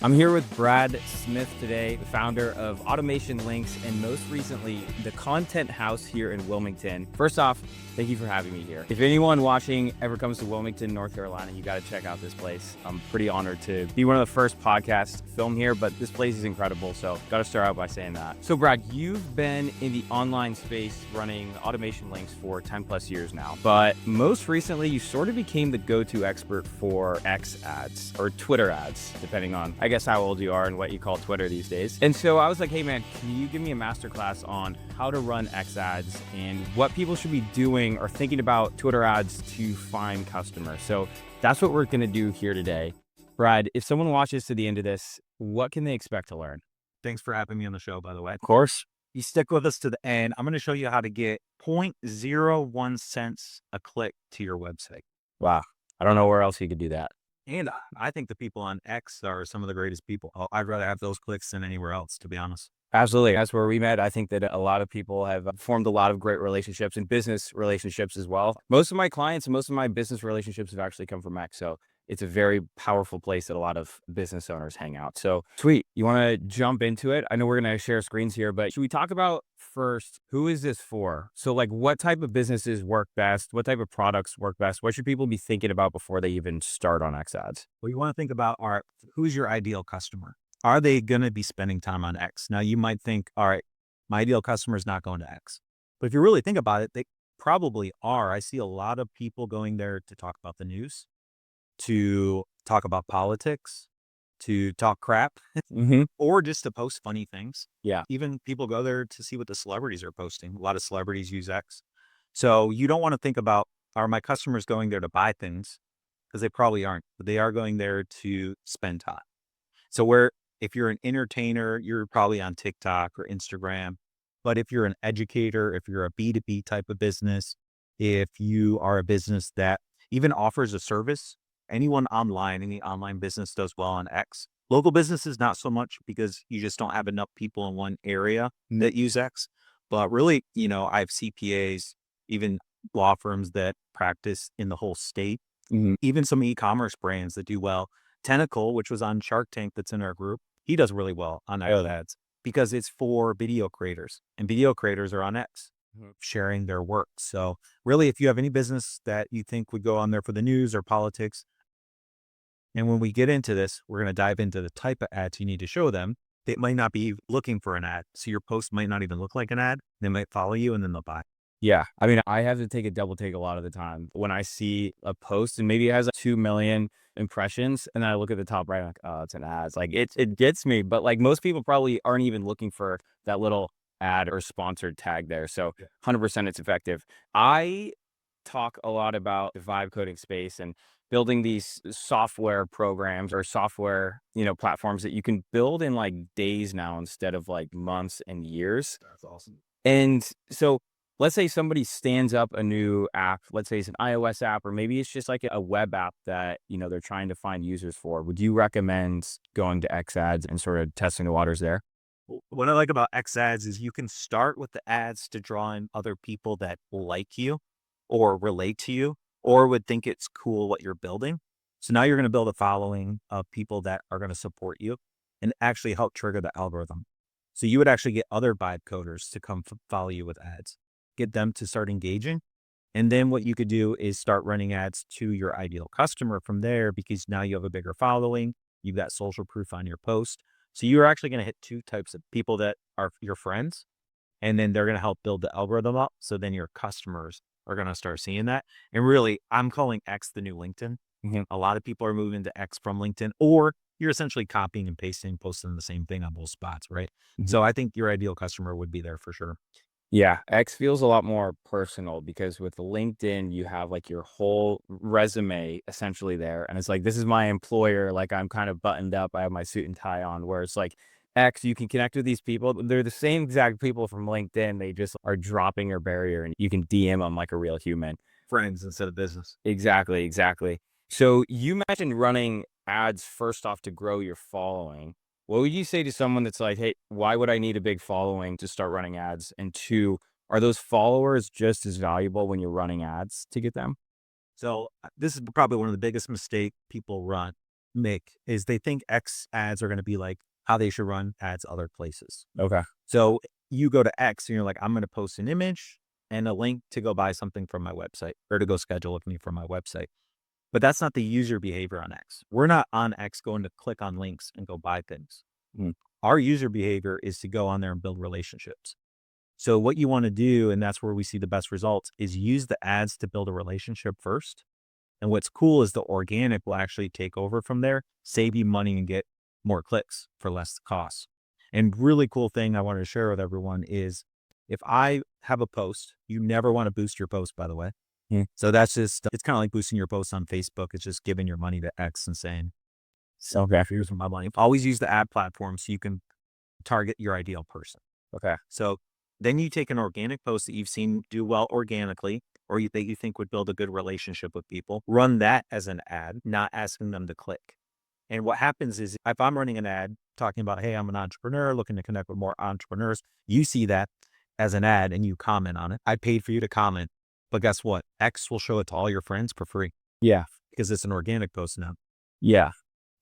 I'm here with Brad Smith today, the founder of Automation Links and most recently the Content House here in Wilmington. First off, thank you for having me here. If anyone watching ever comes to Wilmington, North Carolina, you got to check out this place. I'm pretty honored to be one of the first podcasts filmed here, but this place is incredible. So got to start out by saying that. So Brad, you've been in the online space running Automation Links for 10 plus years now, but most recently you sort of became the go-to expert for X ads or Twitter ads, depending on, I guess, how old you are and what you call Twitter these days. And so I was like, hey man, can you give me a masterclass on how to run X ads and what people should be doing or thinking about Twitter ads to find customers? So that's what we're going to do here today. Brad, if someone watches to the end of this, what can they expect to learn? Thanks for having me on the show, by the way. Of course. You stick with us to the end. I'm going to show you how to get 0.01 cents a click to your website. Wow. I don't know where else you could do that. And I think the people on X are some of the greatest people. I'd rather have those clicks than anywhere else, to be honest. Absolutely. That's where we met. I think that a lot of people have formed a lot of great relationships and business relationships as well. Most of my clients and most of my business relationships have actually come from X. So it's a very powerful place that a lot of business owners hang out. So sweet. You want to jump into it? I know we're going to share screens here, but should we talk about first, who is this for? So like what type of businesses work best? What type of products work best? What should people be thinking about before they even start on X ads? Well, you want to think about who's your ideal customer? Are they going to be spending time on X? Now, you might think, all right, my ideal customer is not going to X. But if you really think about it, they probably are. I see a lot of people going there to talk about the news, to talk about politics, to talk crap, Mm-hmm. or just to post funny things. Yeah. Even people go there to see what the celebrities are posting. A lot of celebrities use X. So you don't want to think about, are my customers going there to buy things? Because they probably aren't, but they are going there to spend time. So if you're an entertainer, you're probably on TikTok or Instagram. But if you're an educator, if you're a B2B type of business, if you are a business that even offers a service, any online business does well on X. Local businesses, not so much because you just don't have enough people in one area that use X. But really, I have CPAs, even law firms that practice in the whole state, Mm-hmm. even some e-commerce brands that do well. Tentacle, which was on Shark Tank, that's in our group, he does really well on X ads because it's for video creators, and video creators are on X sharing their work. So really, if you have any business that you think would go on there for the news or politics, and when we get into this, we're going to dive into the type of ads you need to show them. They might not be looking for an ad. So your post might not even look like an ad. They might follow you and then they'll buy. Yeah. I mean, I have to take a double take a lot of the time when I see a post and maybe it has 2 million impressions and then I look at the top right, like, oh, it's an ad. It's like, it gets me, but like most people probably aren't even looking for that little ad or sponsored tag there. So 100% it's effective. I talk a lot about the vibe coding space and building these software programs or software, platforms that you can build in like days now instead of like months and years. That's awesome. And so let's say somebody stands up a new app, let's say it's an iOS app, or maybe it's just like a web app that, they're trying to find users for. Would you recommend going to X ads and sort of testing the waters there? What I like about X ads is you can start with the ads to draw in other people that like you or relate to you or would think it's cool what you're building. So now you're going to build a following of people that are going to support you and actually help trigger the algorithm. So you would actually get other vibe coders to come follow you with ads, get them to start engaging. And then what you could do is start running ads to your ideal customer from there because now you have a bigger following. You've got social proof on your post. So you're actually going to hit two types of people that are your friends, and then they're going to help build the algorithm up. So then your customers are going to start seeing that. And really, I'm calling X the new LinkedIn. Mhm. A lot of people are moving to X from LinkedIn, or you're essentially copying and pasting, posting the same thing on both spots, right? Mhm. So I think your ideal customer would be there for sure. Yeah, X feels a lot more personal because with LinkedIn, you have like your whole resume essentially there. And it's like, this is my employer. Like I'm kind of buttoned up. I have my suit and tie on. Where it's like X, you can connect with these people. They're the same exact people from LinkedIn. They just are dropping your barrier and you can DM them like a real human. Friends instead of business. Exactly, exactly. So you mentioned running ads first off to grow your following. What would you say to someone that's like, hey, why would I need a big following to start running ads? And two, are those followers just as valuable when you're running ads to get them? So this is probably one of the biggest mistake people run make is they think X ads are going to be like how they should run ads other places. Okay. So you go to X and you're like, I'm going to post an image and a link to go buy something from my website or to go schedule with me from my website. But that's not the user behavior on X. We're not on X going to click on links and go buy things. Mm. Our user behavior is to go on there and build relationships. So what you want to do, and that's where we see the best results, is use the ads to build a relationship first. And what's cool is the organic will actually take over from there, save you money and get more clicks for less costs. And really cool thing I wanted to share with everyone is if I have a post, you never want to boost your post, by the way. Hmm. So that's just, it's kind of like boosting your post on Facebook. It's just giving your money to X and saying, Okay. here's my money. Always use the ad platform so you can target your ideal person. Okay. So then you take an organic post that you've seen do well organically, or that you think would build a good relationship with people, run that as an ad, not asking them to click. And what happens is if I'm running an ad talking about, hey, I'm an entrepreneur looking to connect with more entrepreneurs, you see that as an ad and you comment on it. I paid for you to comment, but guess what? X will show it to all your friends for free Yeah. because it's an organic post now. Yeah.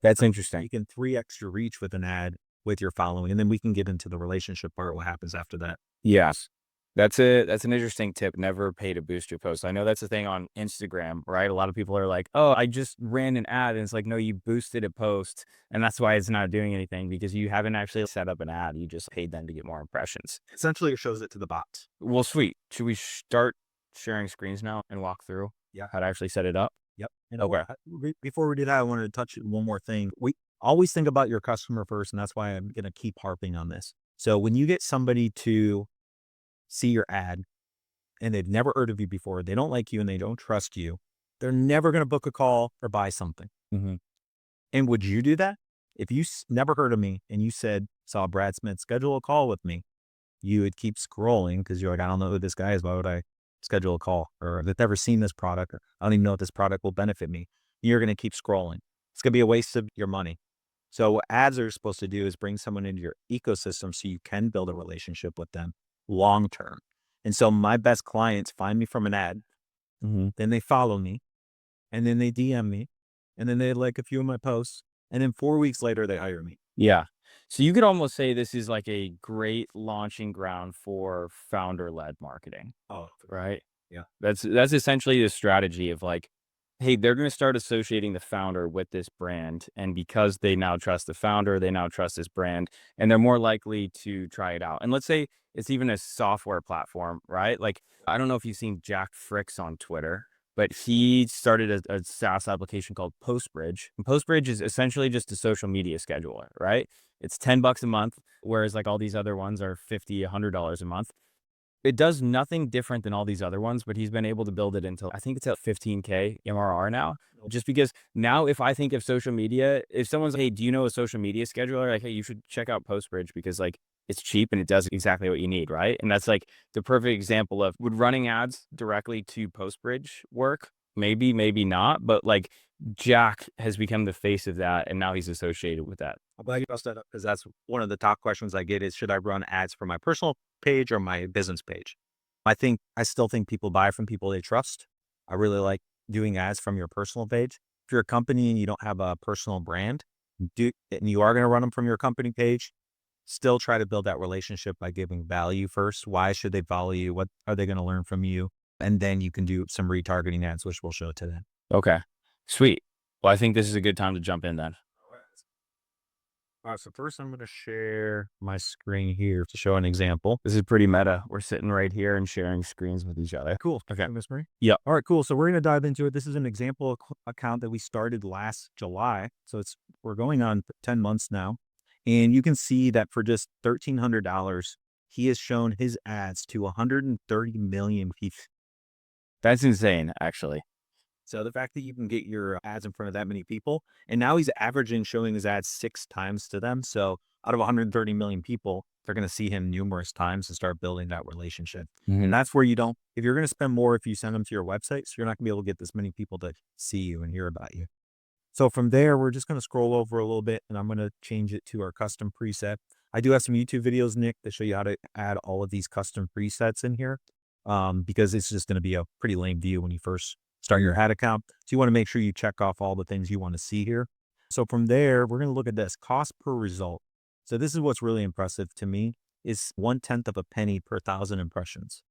That's So interesting. you can 3x your reach with an ad with your following, and then we can get into the relationship part, what happens after that. Yes. That's an interesting tip. Never pay to boost your post. I know that's the thing on Instagram, right? A lot of people are like, oh, I just ran an ad. And it's like, no, you boosted a post. And that's why it's not doing anything because you haven't actually set up an ad. You just paid them to get more impressions. Essentially, it shows it to the bots. Well, sweet. Should we start sharing screens now and walk through Yeah. how to actually set it up? Yep. And Okay. before we do that, I wanted to touch one more thing. We always think about your customer first, and that's why I'm going to keep harping on this. So when you get somebody to see your ad and they've never heard of you before, they don't like you and they don't trust you, they're never going to book a call or buy something. Mm-hmm. And would you do that? If you never heard of me and you saw Brad Smith schedule a call with me, you would keep scrolling because you're like, I don't know who this guy is. Why would I schedule a call? Or they've never seen this product. Or I don't even know if this product will benefit me. You're going to keep scrolling. It's going to be a waste of your money. So what ads are supposed to do is bring someone into your ecosystem so you can build a relationship with them long term. And so my best clients find me from an ad, Mm-hmm. then they follow me, and then they DM me, and then they like a few of my posts, and then 4 weeks later they hire me. Yeah. So you could almost say this is like a great launching ground for founder-led marketing, Oh, right? yeah. That's essentially the strategy of like, hey, they're going to start associating the founder with this brand. And because they now trust the founder, they now trust this brand, and they're more likely to try it out. And let's say it's even a software platform, right? Like, I don't know if you've seen Jack Fricks on Twitter, but he started a SaaS application called Postbridge. And Postbridge is essentially just a social media scheduler, right? It's $10 a month, whereas like all these other ones are $50, $100 a month. It does nothing different than all these other ones, but he's been able to build it into, I think it's at 15K MRR now. Just because now if I think of social media, if someone's like, hey, do you know a social media scheduler? Like, hey, you should check out Postbridge because like it's cheap and it does exactly what you need, right? And that's like the perfect example of would running ads directly to Postbridge work? Maybe, maybe not, but like Jack has become the face of that and now he's associated with that. I'm glad you brought that up because that's one of the top questions I get is, should I run ads for my personal page or my business page? I still think people buy from people they trust. I really like doing ads from your personal page. If you're a company and you don't have a personal brand, and you are going to run them from your company page, still try to build that relationship by giving value first. Why should they follow you? What are they going to learn from you? And then you can do some retargeting ads, which we'll show today. Okay, sweet. Well, I think this is a good time to jump in then. All right, so first I'm going to share my screen here to show an example. This is pretty meta. We're sitting right here and sharing screens with each other. Cool. Okay. Miss Marie? Yeah. All right, cool. So we're going to dive into it. This is an example account that we started last July. So we're going on 10 months now. And you can see that for just $1,300, he has shown his ads to 130 million people. That's insane, actually. So the fact that you can get your ads in front of that many people, and now he's averaging showing his ads 6 times to them. So out of 130 million people, they're going to see him numerous times and start building that relationship. Mm-hmm. And that's where if you're going to spend more, if you send them to your website, so you're not gonna be able to get this many people to see you and hear about you. So from there, we're just going to scroll over a little bit and I'm going to change it to our custom preset. I do have some YouTube videos, Nick, that show you how to add all of these custom presets in here. Because it's just going to be a pretty lame view when you first start your ad account. So you want to make sure you check off all the things you want to see here. So from there, we're going to look at this cost per result. So this is what's really impressive to me is 1/10 of a penny per 1,000 impressions.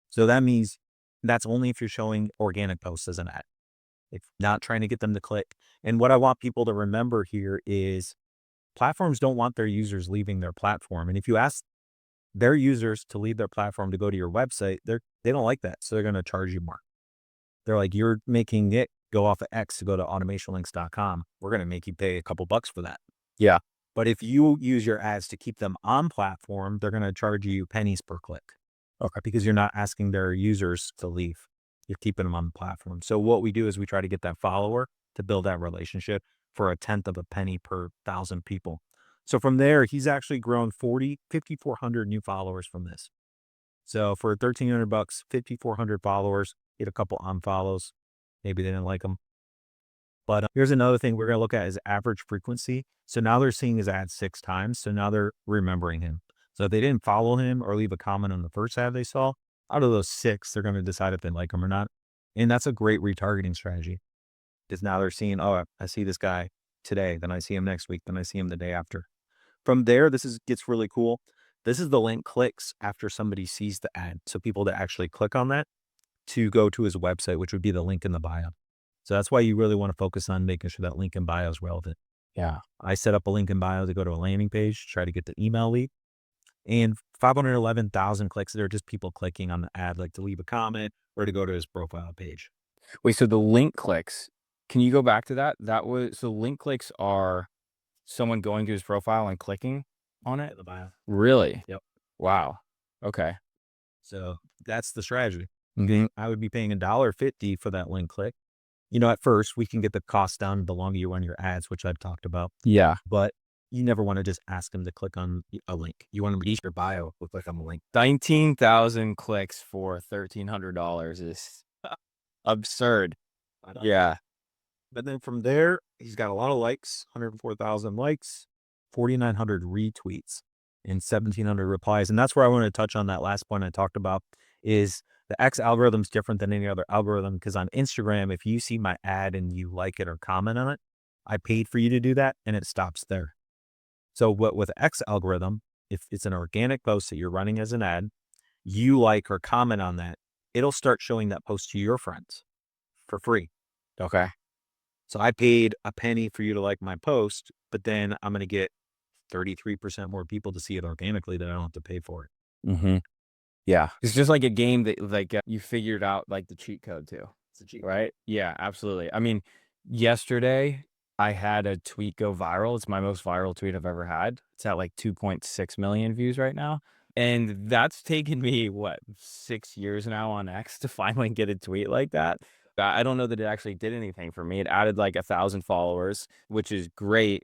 So that means that's only if you're showing organic posts as an ad. If not trying to get them to click. And what I want people to remember here is platforms don't want their users leaving their platform. And if you ask their users to leave their platform to go to your website, they don't like that. So they're going to charge you more. They're like, you're making it go off of X to go to automationlinks.com. We're going to make you pay a couple bucks for that. Yeah. But if you use your ads to keep them on platform, they're going to charge you pennies per click. Okay. Because you're not asking their users to leave. You're keeping them on the platform. So what we do is we try to get that follower to build that relationship for 1/10 of a penny per 1,000 people. So from there, he's actually grown 5,400 new followers from this. So for 1,300 bucks, 5,400 followers, get a couple unfollows. Maybe they didn't like them. But here's another thing we're going to look at is average frequency. So now they're seeing his ad 6 times. So now they're remembering him. So if they didn't follow him or leave a comment on the first ad they saw, out of those 6, they're going to decide if they like him or not. And that's a great retargeting strategy. Because now they're seeing, oh, I see this guy today, then I see him next week, then I see him the day after. From there, gets really cool. This is the link clicks after somebody sees the ad. So people that actually click on that to go to his website, which would be the link in the bio. So that's why you really want to focus on making sure that link in bio is relevant. Yeah. I set up a link in bio to go to a landing page, try to get the email lead. And 511,000 clicks. They're just people clicking on the ad, like to leave a comment or to go to his profile page. Wait, so the link clicks, can you go back to that? So link clicks are someone going to his profile and clicking on it? In the bio. Really? Yep. Wow. Okay. So that's the strategy. Mhm. I would be paying $1.50 for that link click. At first we can get the cost down the longer you run your ads, which I've talked about. Yeah. But you never want to just ask them to click on a link. You want to reach your bio with click on the link. 19,000 clicks for $1,300 is absurd. Yeah. But then from there, he's got a lot of likes, 104,000 likes, 4,900 retweets, and 1,700 replies. And that's where I want to touch on that last point I talked about is the X algorithm is different than any other algorithm because on Instagram, if you see my ad and you like it or comment on it, I paid for you to do that and it stops there. So what with X algorithm, if it's an organic post that you're running as an ad, you like or comment on that, it'll start showing that post to your friends for free. Okay. So I paid a penny for you to like my post, but then I'm going to get 33% more people to see it organically that I don't have to pay for it. Mhm. Yeah. It's just like a game that you figured out like the cheat code too. It's a cheat. Right? Yeah, absolutely. I mean, yesterday I had a tweet go viral. It's my most viral tweet I've ever had. It's at like 2.6 million views right now. And that's taken me, what, 6 years now on X to finally get a tweet like that. I don't know that it actually did anything for me. It added like 1,000 followers, which is great,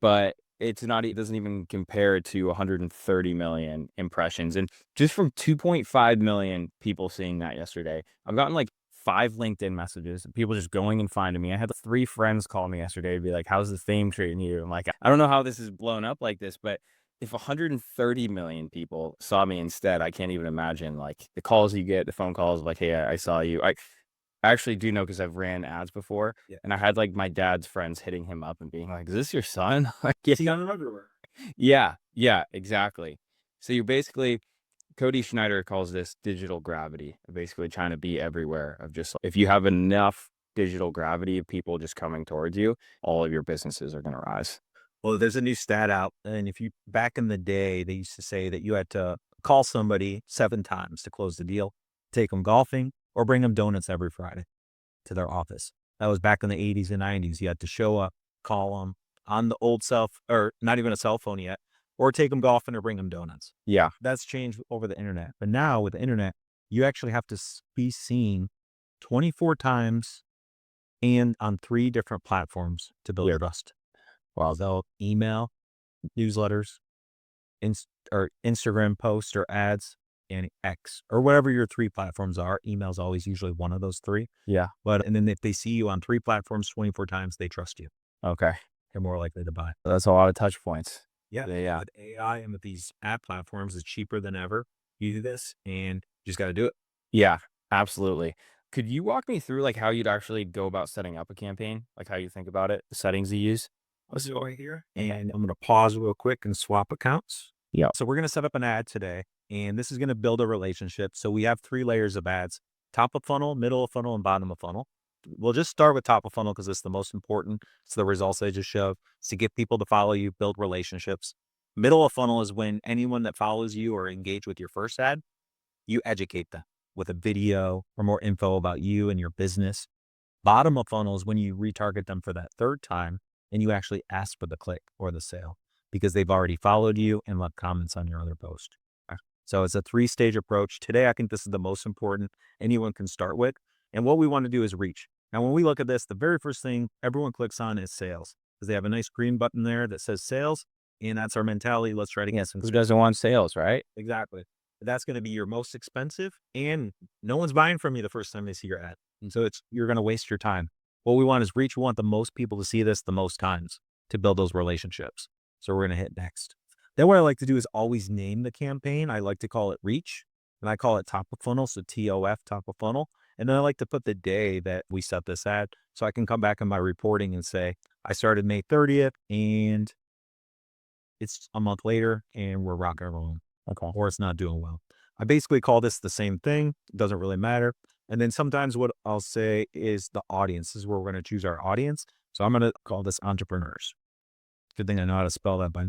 but it doesn't even compare to 130 million impressions. And just from 2.5 million people seeing that yesterday, I've gotten like 5 LinkedIn messages, people just going and finding me. I had 3 friends call me yesterday to be like, how's the fame treating you? I'm like, I don't know how this is blown up like this, but if 130 million people saw me instead, I can't even imagine like the calls you get, the phone calls like, hey, I saw you. I actually do know because I've ran ads before. Yeah. And I had like my dad's friends hitting him up and being like, is this your son? Like, Is he on everywhere? yeah, yeah, exactly. So you're basically, Cody Schneider calls this digital gravity, basically trying to be everywhere of just if you have enough digital gravity of people just coming towards you, all of your businesses are going to rise. Well, there's a new stat out. And if you back in the day, they used to say that you had to call somebody 7 times to close the deal, take them golfing, or bring them donuts every Friday to their office. That was back in the 80s and 90s. You had to show up, call them on the old or not even a cell phone yet, or take them golfing or bring them donuts. Yeah. That's changed over the internet. But now with the internet, you actually have to be seen 24 times and on 3 different platforms to build trust. Wow. So email, newsletters, or Instagram posts or ads, and X, or whatever your 3 platforms are. Email's always usually one of those 3. Yeah. And then if they see you on 3 platforms 24 times, they trust you. Okay. They're more likely to buy. That's a lot of touch points. Yeah. Yeah. With AI and with these ad platforms, it's cheaper than ever. You do this and you just got to do it. Yeah, absolutely. Could you walk me through like how you'd actually go about setting up a campaign? Like how you think about it, the settings you use? Let's go right here. And I'm going to pause real quick and swap accounts. Yeah. So we're going to set up an ad today, and this is going to build a relationship. So we have 3 layers of ads: top of funnel, middle of funnel, and bottom of funnel. We'll just start with top of funnel because it's the most important. It's the results I just showed. It's to get people to follow you, build relationships. Middle of funnel is when anyone that follows you or engage with your first ad, you educate them with a video or more info about you and your business. Bottom of funnel is when you retarget them for that 3rd time and you actually ask for the click or the sale because they've already followed you and left comments on your other post. So it's a 3-stage approach. Today, I think this is the most important anyone can start with. And what we want to do is reach. Now, when we look at this, the very first thing everyone clicks on is sales because they have a nice green button there that says sales. And that's our mentality. Let's try to get some. Who doesn't want sales, right? Exactly. That's going to be your most expensive, and no one's buying from you the first time they see your ad. And so you're going to waste your time. What we want is reach. We want the most people to see this the most times to build those relationships. So we're going to hit next. Then what I like to do is always name the campaign. I like to call it reach, and I call it top of funnel. So TOF, top of funnel. And then I like to put the day that we set this ad so I can come back in my reporting and say, I started May 30th and it's a month later and we're rocking and rolling. Okay. Or it's not doing well. I basically call this the same thing. It doesn't really matter. And then sometimes what I'll say is the audience. This is where we're going to choose our audience. So I'm going to call this entrepreneurs. Good thing I know how to spell that, but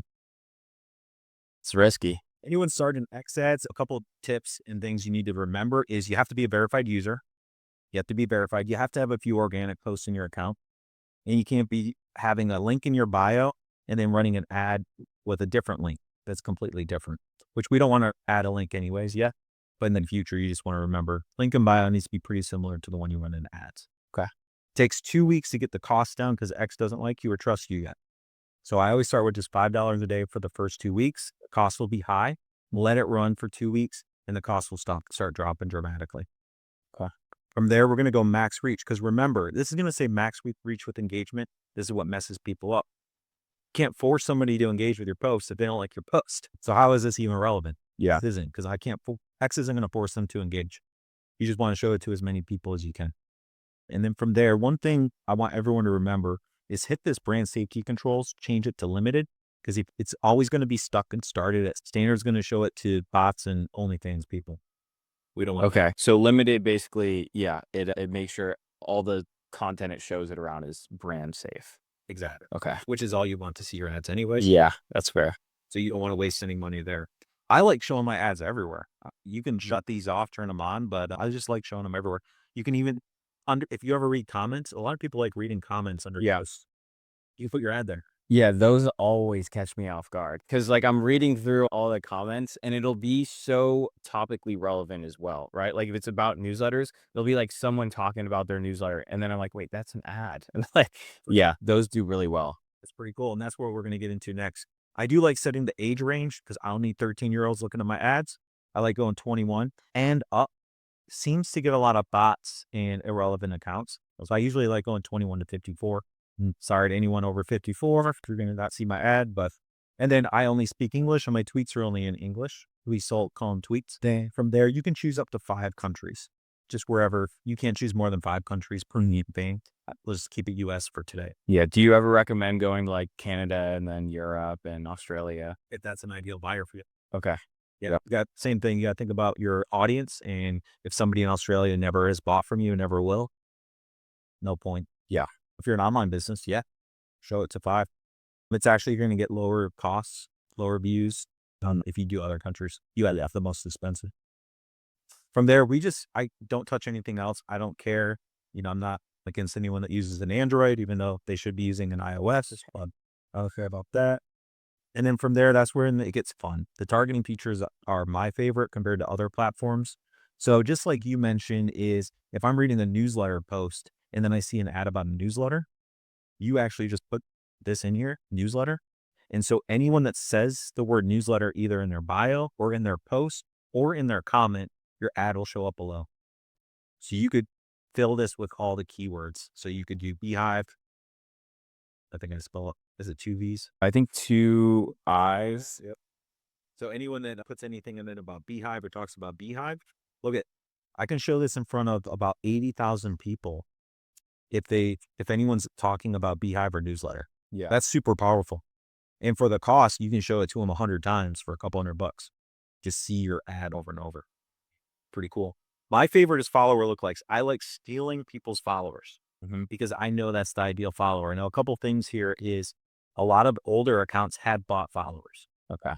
It's risky. anyone starting X ads, a couple of tips and things you need to remember is you have to be a verified user. You have to be verified. You have to have a few organic posts in your account. And you can't be having a link in your bio and then running an ad with a different link that's completely different, which we don't want to add a link anyways yet. But in the future, you just want to remember link in bio needs to be pretty similar to the one you run in ads. Okay. Takes 2 weeks to get the cost down because X doesn't like you or trust you yet. So I always start with just $5 a day for the first 2 weeks. The cost will be high. Let it run for 2 weeks and the cost will start dropping dramatically. Okay. From there, we're going to go max reach because remember, this is going to say max reach with engagement. This is what messes people up. Can't force somebody to engage with your post if they don't like your post. So how is this even relevant? Yeah. This isn't because X isn't going to force them to engage. You just want to show it to as many people as you can. And then from there, one thing I want everyone to remember is hit this brand safety controls, change it to limited because it's always going to be stuck and started at standard's going to show it to bots and OnlyFans people. We don't want Okay. So limited basically, yeah, it makes sure all the content it shows it around is brand safe. Exactly. Okay. Which is all you want to see your ads anyways. Yeah, that's fair. So you don't want to waste any money there. I like showing my ads everywhere. You can shut these off, turn them on, but I just like showing them everywhere. You can even if you ever read comments, a lot of people like reading comments under posts. You can put your ad there. Yeah, those always catch me off guard because like I'm reading through all the comments and it'll be so topically relevant as well, right? Like if it's about newsletters, there'll be like someone talking about their newsletter and then I'm like, wait, that's an ad. And like, yeah, those do really well. It's pretty cool. And that's what we're going to get into next. I do like setting the age range because I don't need 13-year-olds looking at my ads. I like going 21 and up. Seems to get a lot of bots and irrelevant accounts. So I usually like going 21 to 54. Sorry to anyone over 54 if you're going to not see my ad, and then I only speak English and my tweets are only in English. We call them tweets. Then from there, you can choose up to 5 countries, just wherever. You can't choose more than 5 countries per thing. Let's keep it US for today. Yeah. Do you ever recommend going to like Canada and then Europe and Australia? If that's an ideal buyer for you. Okay. Yeah. You got same thing. You got to think about your audience. And if somebody in Australia never has bought from you, never will, no point. Yeah. If you're an online business, yeah, show it to 5. It's actually going to get lower costs, lower views if you do other countries. You have the most expensive. From there, I don't touch anything else. I don't care. I'm not against anyone that uses an Android, even though they should be using an iOS. I don't care about that. And then from there, that's where it gets fun. The targeting features are my favorite compared to other platforms. So just like you mentioned is if I'm reading a newsletter post and then I see an ad about a newsletter, you actually just put this in here, newsletter. And so anyone that says the word newsletter either in their bio or in their post or in their comment, your ad will show up below. So you could fill this with all the keywords. So you could do Beehive. I think I spell it. Is it 2 V's? I think 2 I's. Yep. So anyone that puts anything in it about Beehive or talks about Beehive, I can show this in front of about 80,000 people if anyone's talking about Beehive or newsletter. Yeah. That's super powerful. And for the cost, you can show it to them 100 times for a couple $100. Just see your ad over and over. Pretty cool. My favorite is follower lookalikes. I like stealing people's followers Hmm. because I know that's the ideal follower. Now, a couple things here is a lot of older accounts had bought followers. Okay.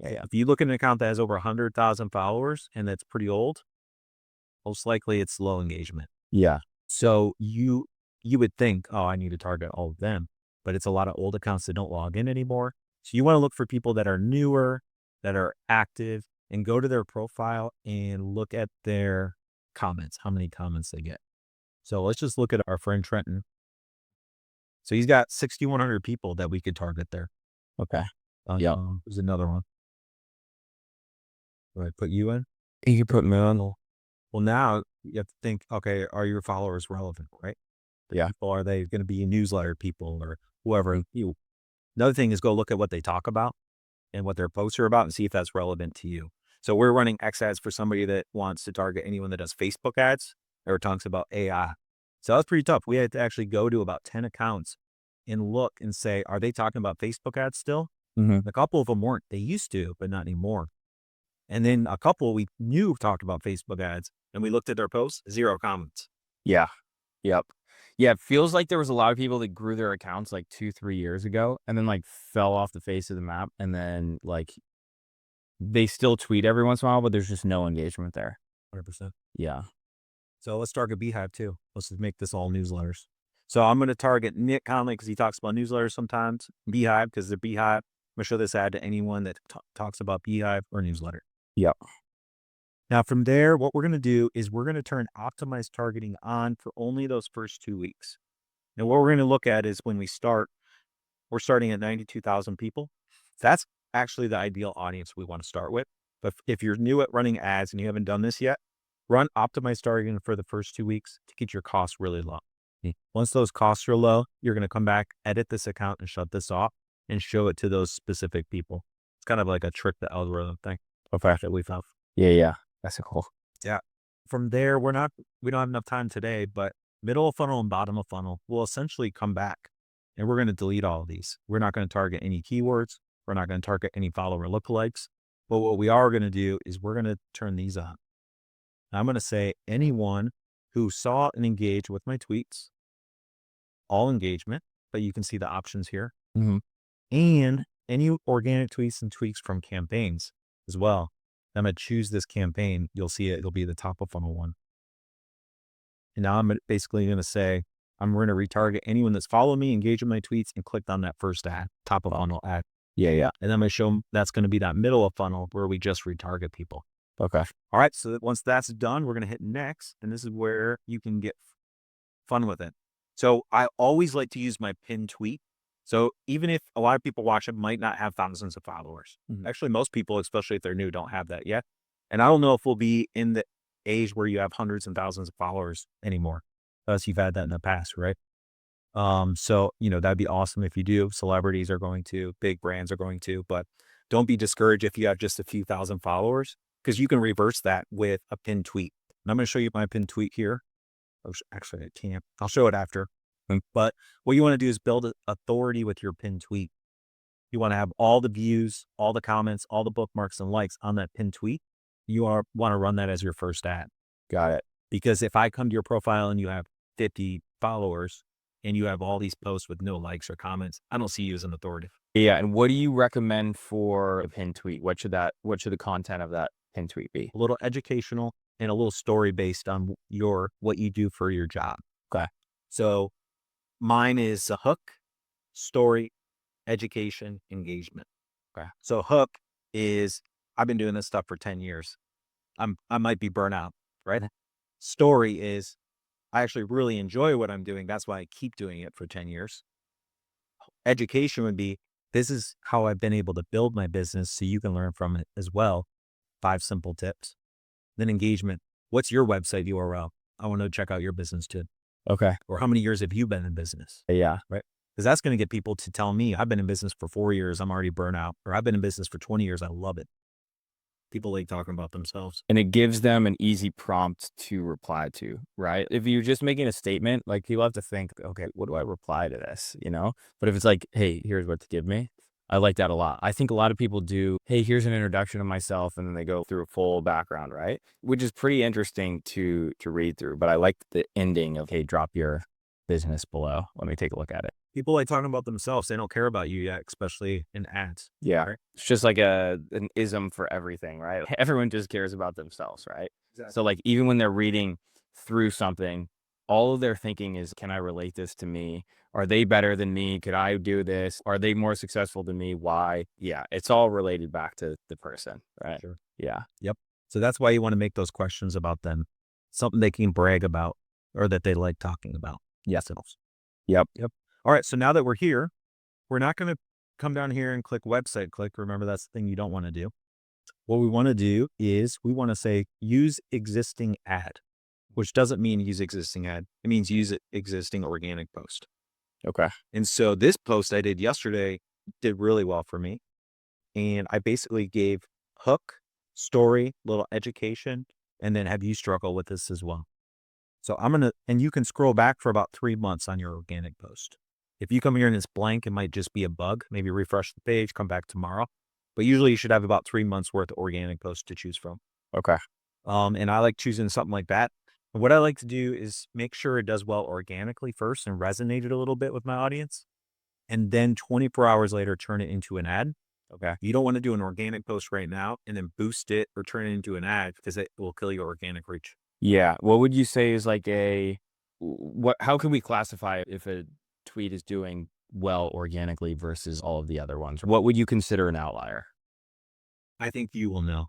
Yeah. If you look at an account that has over 100,000 followers and that's pretty old, most likely it's low engagement. Yeah. So you would think, oh, I need to target all of them, but it's a lot of old accounts that don't log in anymore. So you want to look for people that are newer, that are active, and go to their profile and look at their comments, how many comments they get. So let's just look at our friend Trenton. So he's got 6,100 people that we could target there. Okay. Yeah. There's another one. Do I put you in? You can put me on. Well, now you have to think, okay, are your followers relevant, right? Yeah. People, are they going to be newsletter people or whoever? Another thing is go look at what they talk about and what their posts are about and see if that's relevant to you. So we're running X ads for somebody that wants to target anyone that does Facebook ads or talks about AI. So that's pretty tough. We had to actually go to about 10 accounts and look and say, are they talking about Facebook ads still? Mm-hmm. A couple of them weren't. They used to, but not anymore. And then a couple we knew talked about Facebook ads and we looked at their posts, 0 comments. Yeah. Yep. Yeah. It feels like there was a lot of people that grew their accounts like 2-3 years ago and then like fell off the face of the map. And then like they still tweet every once in a while, but there's just no engagement there. 100%. Yeah. So let's target Beehive too. Let's just make this all newsletters. So I'm going to target Nick Conley because he talks about newsletters sometimes. Beehive because they're Beehive. I'm going to show this ad to anyone that talks about Beehive or newsletter. Yep. Now from there, what we're going to do is we're going to turn optimized targeting on for only those first 2 weeks. Now what we're going to look at is when we start, we're starting at 92,000 people. That's actually the ideal audience we want to start with. But if you're new at running ads and you haven't done this yet, run optimized targeting for the first 2 weeks to get your costs really low. Once those costs are low, you're going to come back, edit this account and shut this off and show it to those specific people. It's kind of like a trick the algorithm thing. Okay. That we found. Yeah. Yeah. That's cool. Yeah. From there, we don't have enough time today, but middle of funnel and bottom of funnel will essentially come back and we're going to delete all of these. We're not going to target any keywords. We're not going to target any follower lookalikes. But what we are going to do is we're going to turn these on. I'm going to say anyone who saw and engaged with my tweets, all engagement, but you can see the options here, Mm-hmm. and any organic tweets and tweaks from campaigns as well. I'm going to choose this campaign. You'll see it. It'll be the top of funnel one. And now I'm basically going to say, I'm going to retarget anyone that's followed me, engaged with my tweets, and clicked on that first ad, top of funnel ad. Yeah. Yeah. And then I'm going to show them that's going to be that middle of funnel where we just retarget people. Okay. All right. So once that's done, we're going to hit next. And this is where you can get fun with it. So I always like to use my pinned tweet. So even if a lot of people watch it might not have thousands of followers, actually most people, especially if they're new, don't have that yet. And I don't know if we'll be in the age where you have hundreds and thousands of followers anymore, unless you've had that in the past, right? So, that'd be awesome if you do. Celebrities are going to, big brands are going to, but don't be discouraged if you have just a few thousand followers because you can reverse that with a pinned tweet. And I'm going to show you my pinned tweet here. Actually, I can't. I'll show it after. But what you want to do is build authority with your pinned tweet. You want to have all the views, all the comments, all the bookmarks and likes on that pinned tweet. You want to run that as your first ad. Got it. Because if I come to your profile and you have 50 followers and you have all these posts with no likes or comments, I don't see you as an authority. Yeah. And what do you recommend for a pinned tweet? What should the content of that pinned tweet be? A little educational and a little story based on what you do for your job. Okay. So mine is a hook, story, education, engagement. Okay. So hook is, I've been doing this stuff for 10 years. I might be burnt out, right? Story is, I actually really enjoy what I'm doing. That's why I keep doing it for 10 years. Education would be, this is how I've been able to build my business so you can learn from it as well. 5 simple tips. Then engagement. What's your website URL? I want to check out your business too. Okay. Or how many years have you been in business? Yeah. Right. Because that's going to get people to tell me, I've been in business for 4 years. I'm already burnt out. Or I've been in business for 20 years. I love it. People like talking about themselves. And it gives them an easy prompt to reply to, right? If you're just making a statement, like people have to think, okay, what do I reply to this? You know? But if it's like, hey, here's what to give me, I like that a lot. I think a lot of people do, hey, here's an introduction of myself, and then they go through a full background, right? Which is pretty interesting to read through. But I like the ending of, hey, drop your business below. Let me take a look at it. People like talking about themselves. They don't care about you yet, especially in ads. Yeah. Right? It's just like an ism for everything, right? Everyone just cares about themselves, right? Exactly. So like even when they're reading through something, all of their thinking is, can I relate this to me? Are they better than me? Could I do this? Are they more successful than me? Why? Yeah, it's all related back to the person, right? Sure. Yeah. Yep. So that's why you want to make those questions about them something they can brag about or that they like talking about. Yes. Themselves. Yep. Yep. All right. So now that we're here, we're not going to come down here and click website click. Remember, that's the thing you don't want to do. What we want to do is we want to say use existing ad, which doesn't mean use existing ad. It means use existing organic post. Okay. And so this post I did yesterday did really well for me. And I basically gave hook, story, little education, and then have you struggle with this as well. So and you can scroll back for about 3 months on your organic post. If you come here and it's blank, it might just be a bug. Maybe refresh the page, come back tomorrow. But usually you should have about 3 months worth of organic posts to choose from. Okay. And I like choosing something like that. What I like to do is make sure it does well organically first and resonated a little bit with my audience. And then 24 hours later, turn it into an ad. Okay. You don't want to do an organic post right now and then boost it or turn it into an ad because it will kill your organic reach. Yeah. What would you say is like how can we classify if a tweet is doing well organically versus all of the other ones? What would you consider an outlier? I think you will know.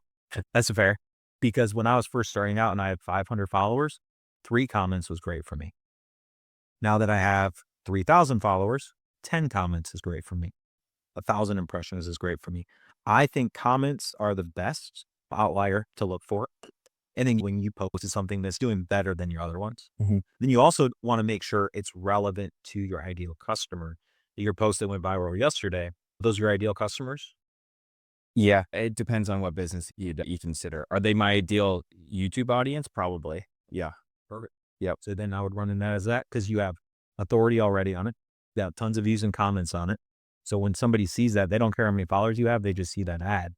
That's fair. Because when I was first starting out and I had 500 followers, 3 comments was great for me. Now that I have 3,000 followers, 10 comments is great for me. 1,000 impressions is great for me. I think comments are the best outlier to look for. And then when you post something that's doing better than your other ones, Mhm. then you also want to make sure it's relevant to your ideal customer. Your post that went viral yesterday, those are your ideal customers? Yeah, it depends on what business you consider. Are they my ideal YouTube audience? Probably. Yeah. Perfect. Yep. So then I would run in that as that because you have authority already on it. You have tons of views and comments on it. So when somebody sees that, they don't care how many followers you have. They just see that ad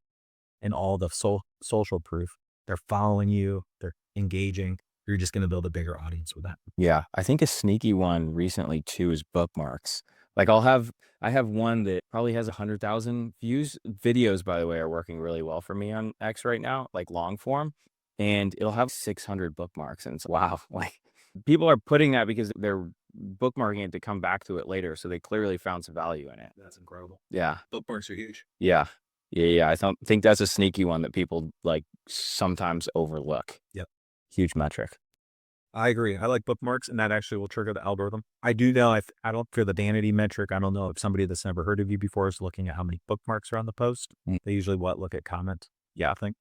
and all the social proof. They're following you. They're engaging. You're just going to build a bigger audience with that. Yeah. I think a sneaky one recently too is bookmarks. Like I have one that probably has 100,000 views. Videos, by the way, are working really well for me on X right now, like long form, and it'll have 600 bookmarks. And it's wow, like people are putting that because they're bookmarking it to come back to it later. So they clearly found some value in it. That's incredible. Yeah. Bookmarks are huge. Yeah. Yeah. I think that's a sneaky one that people like sometimes overlook. Yep. Huge metric. I agree. I like bookmarks, and that actually will trigger the algorithm. I do know I don't feel the vanity metric. I don't know if somebody that's never heard of you before is looking at how many bookmarks are on the post. Mm. They usually look at comments. Yeah, I think.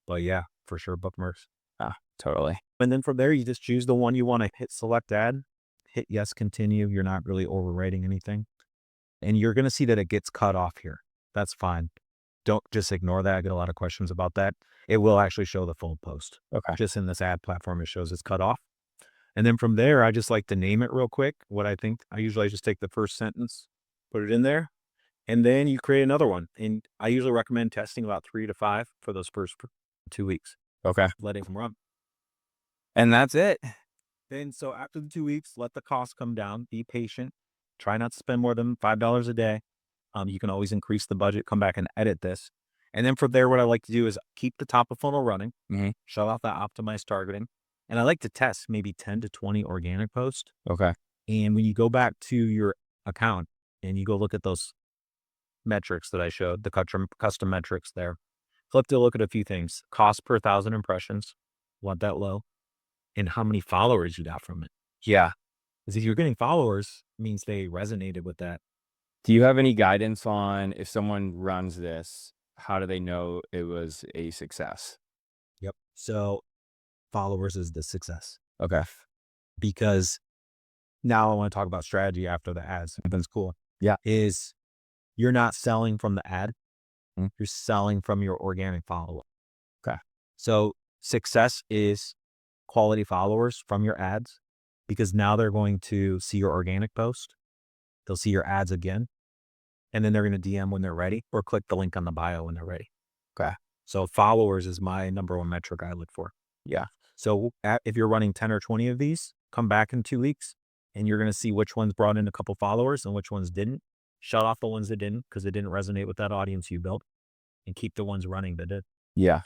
But yeah, for sure, bookmarks. Ah, totally. And then from there, you just choose the one you want to hit select ad, hit yes, continue. You're not really overwriting anything. And you're going to see that it gets cut off here. That's fine. Don't just ignore that. I get a lot of questions about that. It will actually show the full post. Okay. Just in this ad platform, it shows it's cut off. And then from there, I just like to name it real quick. What I think, I usually just take the first sentence, put it in there, and then you create another one. And I usually recommend testing about 3 to 5 for those first 2 weeks, Okay. letting them run. And that's it. Then, so after the 2 weeks, let the cost come down, be patient, try not to spend more than $5 a day. You can always increase the budget, come back and edit this. And then from there, what I like to do is keep the top of funnel running, Mhm. shut off that optimized targeting. And I like to test maybe 10 to 20 organic posts. Okay. And when you go back to your account and you go look at those metrics that I showed, the custom metrics there, flip to look at a few things. Cost per 1,000 impressions, want that low, and how many followers you got from it. Yeah. Because if you're getting followers, it means they resonated with that. Do you have any guidance on if someone runs this, how do they know it was a success? Yep. So followers is the success Okay. because now I want to talk about strategy after the ads. Something's cool. Yeah. Is you're not selling from the ad. Mm. You're selling from your organic follower. So success is quality followers from your ads, because now they're going to see your organic post. They'll see your ads again, and then they're going to DM when they're ready or click the link on the bio when they're ready. Okay. So followers is my number one metric I look for. Yeah. So if you're running 10 or 20 of these, come back in 2 weeks and you're going to see which ones brought in a couple followers and which ones didn't. Shut off the ones that didn't because it didn't resonate with that audience you built, and keep the ones running that did. Yeah.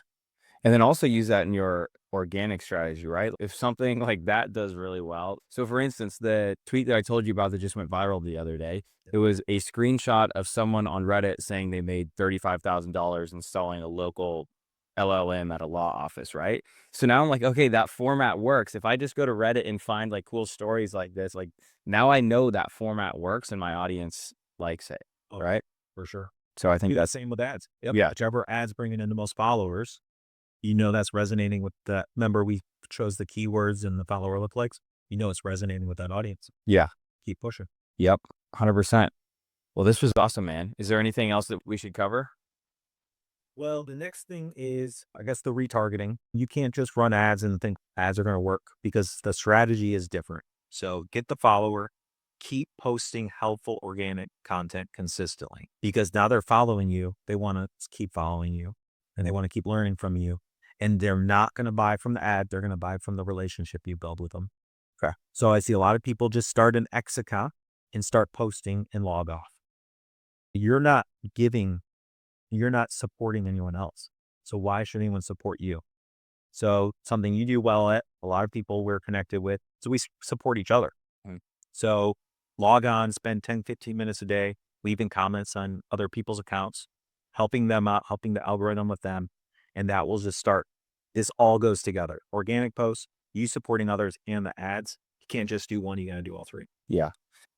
And then also use that in your organic strategy, right? If something like that does really well. So for instance, the tweet that I told you about that just went viral the other day, it was a screenshot of someone on Reddit saying they made $35,000 installing a local LLM at a law office, right? So now I'm like, okay, that format works. If I just go to Reddit and find like cool stories like this, like now I know that format works and my audience likes it, Oh, right? for sure. So I Do think the that's, same with ads. Yep. yeah, Whichever ads bringing in the most followers, that's resonating with that. Remember, we chose the keywords and the follower lookalikes. It's resonating with that audience. yeah, Keep pushing. yep, 100%. Well, this was awesome, man. Is there anything else that we should cover? Well, the next thing is, I guess, the retargeting. You can't just run ads and think ads are going to work, because the strategy is different. So get the follower, keep posting helpful organic content consistently, because now they're following you. They want to keep following you and they want to keep learning from you. And they're not going to buy from the ad. They're going to buy from the relationship you build with them. Okay. So I see a lot of people just start an X account and start posting and log off. You're not giving You're not supporting anyone else. So why should anyone support you? So something you do well at, a lot of people we're connected with, so we support each other. Mm. So log on, spend 10, 15 minutes a day, leaving comments on other people's accounts, helping them out, helping the algorithm with them. And that will just start. This all goes together. Organic posts, you supporting others, and the ads. You can't just do one, you got to do all three. Yeah.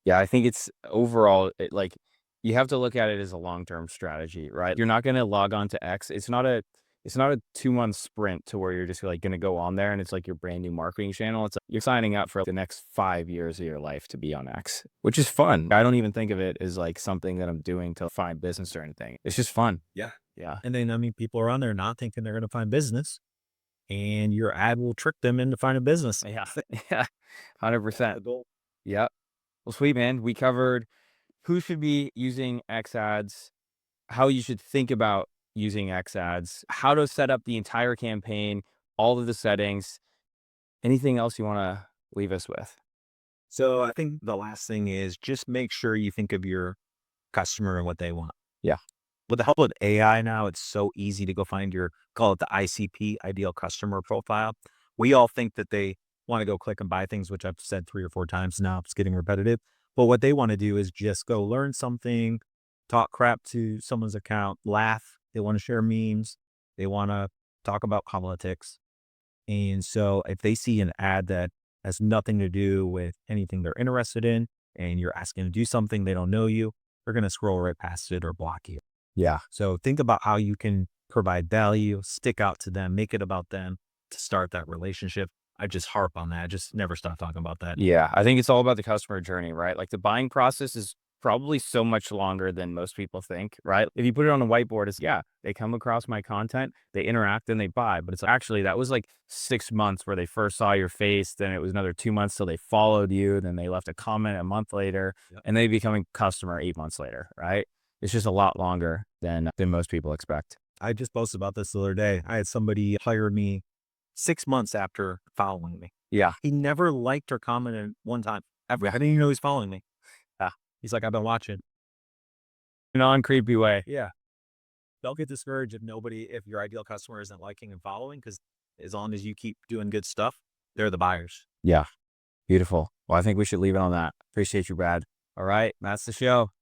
Yeah, I think it's overall, like, you have to look at it as a long-term strategy, right? You're not gonna log on to X. It's not a 2-month sprint to where you're just, like, gonna go on there and it's like your brand new marketing channel. It's like you're signing up for the next 5 years of your life to be on X, which is fun. I don't even think of it as, like, something that I'm doing to find business or anything. It's just fun. Yeah. Yeah. And then, people are on there not thinking they're going to find business, and your ad will trick them into finding business. Yeah. Yeah. 100%. The goal. Yep. Well, sweet, man. We covered who should be using X ads, how you should think about using X ads, how to set up the entire campaign, all of the settings. Anything else you want to leave us with? So I think the last thing is just make sure you think of your customer and what they want. Yeah. With the help of AI now, it's so easy to go find call it the ICP, ideal customer profile. We all think that they want to go click and buy things, which I've said 3 or 4 times now. It's getting repetitive. But what they want to do is just go learn something, talk crap to someone's account, laugh. They want to share memes. They want to talk about politics. And so if they see an ad that has nothing to do with anything they're interested in, and you're asking to do something, they don't know you, they're going to scroll right past it or block you. Yeah. So think about how you can provide value, stick out to them, make it about them to start that relationship. I just harp on that. I just never stop talking about that. Yeah. I think it's all about the customer journey, right? Like the buying process is probably so much longer than most people think, right? If you put it on a whiteboard, it's, yeah, they come across my content, they interact, and they buy. But it's actually, that was like 6 months where they first saw your face. Then it was another 2 months till they followed you. Then they left a comment a month later, Yep. and they become a customer 8 months later, right? It's just a lot longer than most people expect. I just posted about this the other day. I had somebody hire me 6 months after following me. Yeah. He never liked or commented one time ever. I didn't even know he's following me. He's like, I've been watching. Non-creepy way. Yeah. Don't get discouraged if your ideal customer isn't liking and following, because as long as you keep doing good stuff, they're the buyers. Yeah. Beautiful. Well, I think we should leave it on that. Appreciate you, Brad. All right. That's the show.